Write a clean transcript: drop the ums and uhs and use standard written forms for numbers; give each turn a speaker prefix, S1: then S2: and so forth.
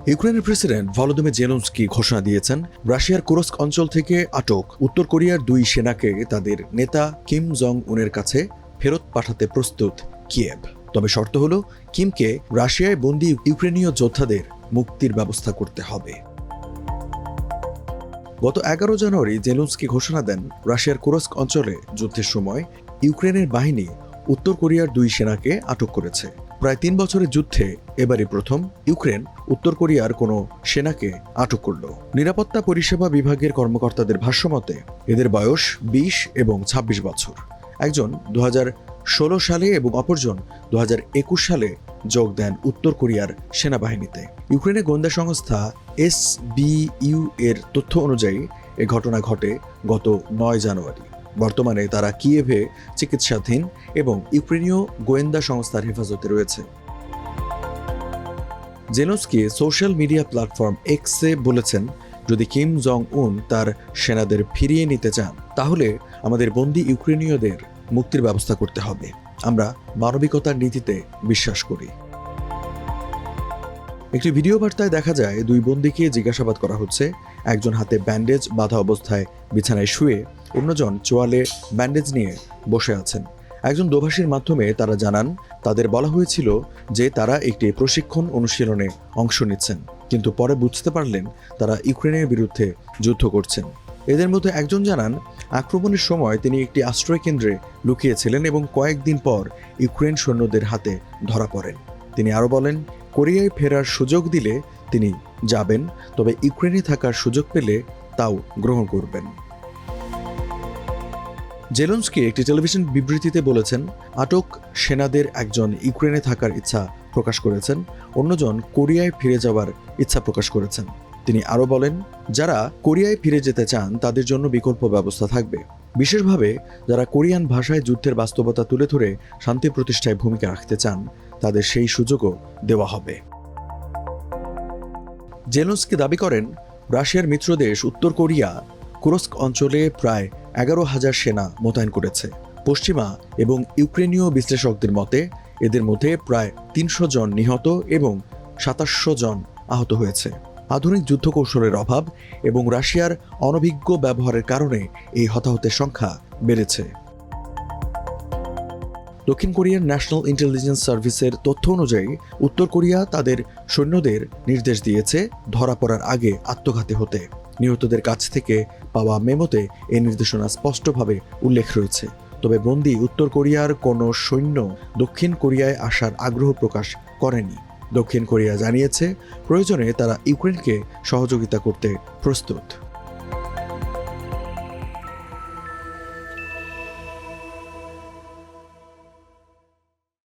S1: ইউক্রেনের president Volodymyr Zelensky ঘোষণা দিয়েছেন, রাশিয়ার কুরস্ক অঞ্চল থেকে আটক উত্তর কোরিয়ার 2 সেনাকে তাদের নেতা কিম জং উনের কাছে ফেরত পাঠাতে প্রস্তুত কিয়েভ। তবে শর্ত হলো, কিমকে রাশিয়ায় বন্দী ইউক্রেনীয় যোদ্ধাদের মুক্তির ব্যবস্থা করতে হবে। গত 11 জানুয়ারি জেলেনস্কি ঘোষণা দেন, রাশিয়ার কুরস্ক অঞ্চলে যুদ্ধের সময় ইউক্রেনের বাহিনী উত্তর কোরিয়ার 2 সেনাকে আটক করেছে। প্রায় 3 বছরের যুদ্ধে এবারই প্রথম ইউক্রেন উত্তর কোরিয়ার কোনো সেনাকে আটক করল। নিরাপত্তা পরিষেবা বিভাগের কর্মকর্তাদের ভাষ্যমতে এদের বয়স 20 এবং 26 বছর। একজন 2016 সালে এবং অপরজন 2021 সালে যোগ দেন উত্তর কোরিয়ার সেনাবাহিনীতে। ইউক্রেনের গোয়েন্দা সংস্থা SBU এর তথ্য অনুযায়ী এ ঘটনা ঘটে গত 9 জানুয়ারি। বর্তমানে তারা কিয়েভে চিকিৎসাধীন এবং ইউক্রেনীয় গোয়েন্দা সংস্থার হেফাজতে রয়েছে। জেলেনস্কি সোশ্যাল মিডিয়া প্ল্যাটফর্ম এক্সে বলেছেন, যদি কিম জং উন তার সেনাদের ফিরিয়ে নিতে চান, তাহলে আমাদের বন্দী ইউক্রেনীয়দের মুক্তির ব্যবস্থা করতে হবে। আমরা মানবিকতার নীতিতে বিশ্বাস করি। একটি ভিডিও বার্তায় দেখা যায়, 2 বন্দীকে জিজ্ঞাসাবাদ করা হচ্ছে। একজন হাতে ব্যান্ডেজ বাঁধা অবস্থায় বিছানায় শুয়ে, অন্যজন চোয়ালে ব্যান্ডেজ নিয়ে বসে আছেন। একজন দোভাষীর মাধ্যমে তারা জানান, তাদের বলা হয়েছিল যে তারা একটি প্রশিক্ষণ অনুশীলনে অংশ নিচ্ছেন, কিন্তু পরে বুঝতে পারলেন তারা ইউক্রেনের বিরুদ্ধে যুদ্ধ করছেন। এদের মধ্যে একজন জানান, আক্রমণের সময় তিনি একটি আশ্রয় কেন্দ্রে লুকিয়েছিলেন এবং কয়েকদিন পর ইউক্রেন সৈন্যদের হাতে ধরা পড়েন। তিনি আরও বলেন, কোরিয়ায় ফেরার সুযোগ দিলে তিনি যাবেন, তবে ইউক্রেনে থাকার সুযোগ পেলে তাও গ্রহণ করবেন। জেলেনস্কি একটি টেলিভিশন বিবৃতিতে বলেছেন, আটক সেনাদের একজন ইউক্রেনে থাকার ইচ্ছা প্রকাশ করেছেন, অন্যজন কোরিয়ায় ফিরে যাওয়ার ইচ্ছা প্রকাশ করেছেন। তিনি আরও বলেন, যারা কোরিয়ায় ফিরে যেতে চান তাদের জন্য বিকল্প ব্যবস্থা থাকবে। বিশেষভাবে যারা কোরিয়ান ভাষায় যুদ্ধের বাস্তবতা তুলে ধরে শান্তি প্রতিষ্ঠায় ভূমিকা রাখতে চান, তাদের সেই সুযোগও দেওয়া হবে। জেলেনস্কি দাবি করেন, রাশিয়ার মিত্রদেশ উত্তর কোরিয়া কুরস্ক অঞ্চলে প্রায় 11,000 সেনা মোতায়েন করেছে। পশ্চিমা এবং ইউক্রেনীয় বিশ্লেষকদের মতে এদের মধ্যে প্রায় 300 জন নিহত এবং 2700 জন আহত হয়েছে। আধুনিক যুদ্ধ কৌশলের অভাব এবং রাশিয়ার অনভিজ্ঞ ব্যবহারের কারণে এই হতাহতের সংখ্যা বেড়েছে। দক্ষিণ কোরিয়ার ন্যাশনাল ইন্টেলিজেন্স সার্ভিসের তথ্য অনুযায়ী উত্তর কোরিয়া তাদের সৈন্যদের নির্দেশ দিয়েছে ধরা পড়ার আগে আত্মঘাতী হতে। নিহতদের কাছ থেকে পাওয়া মেমোতে এই নির্দেশনা স্পষ্টভাবে উল্লেখ রয়েছে। তবে বন্দী উত্তর কোরিয়ার কোনো সৈন্য দক্ষিণ কোরিয়ায় আসার আগ্রহ প্রকাশ করেনি। দক্ষিণ কোরিয়া জানিয়েছে, প্রয়োজনে তারা ইউক্রেনকে সহযোগিতা করতে প্রস্তুত।